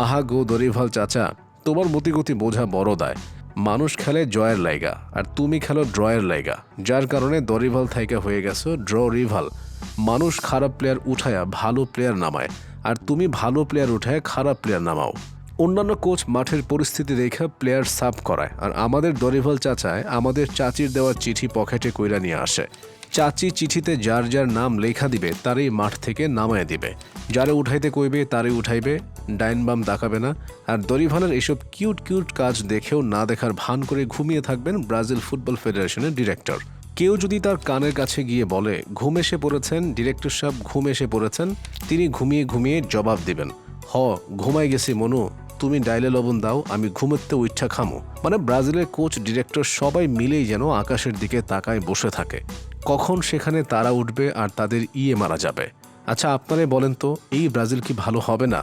আহা গো দরিভাল চাচা, তোমার মতিগতি বোঝা বড় দায়। মানুষ খেলে জয়ের লাইগা আর তুমি খেলো ড্রয়ের লাইগা, যার কারণে দরিভাল থাইকা হয়ে গেছো ড্র রিভাল। মানুষ খারাপ প্লেয়ার উঠায়া ভালো প্লেয়ার নামায়, আর তুমি ভালো প্লেয়ার উঠায় খারাপ প্লেয়ার নামাও। অন্যান্য কোচ মাঠের পরিস্থিতি দেখে প্লেয়ার সাব করায়, আর আমাদের দরিভাল চাচায় আমাদের চাচির দেওয়া চিঠি পকেটে কইরা নিয়ে আসে। চাচি চিঠিতে যার যার নাম লেখা দিবে তারই মাঠ থেকে নামায় দিবে, যারে উঠাইতে কইবে তারই উঠাইবে, ডাইন বাম তাকাবে না। আর দরিভালের এসব কিউট কিউট কাজ দেখেও না দেখার ভান করে ঘুমিয়ে থাকবেন ব্রাজিল ফুটবল ফেডারেশনের ডিরেক্টর। কেউ যদি তার কানের কাছে গিয়ে বলে ঘুম এসে পড়েছেন ডিরেক্টর সাহেব, ঘুম এসে পড়েছেন, তিনি ঘুমিয়ে ঘুমিয়ে জবাব দিবেন, হ ঘুমাই গেছি মনু, তুমি ডাইলে লবণ দাও, আমি ঘুমোতে উইঠা খামো। মানে ব্রাজিলের কোচ ডিরেক্টর সবাই মিলেই যেন আকাশের দিকে তাকায় বসে থাকে, কখন সেখানে তারা উঠবে আর তাদের মারা যাবে। আচ্ছা আপনারাই বলেন তো, এই ব্রাজিল কি ভালো হবে না?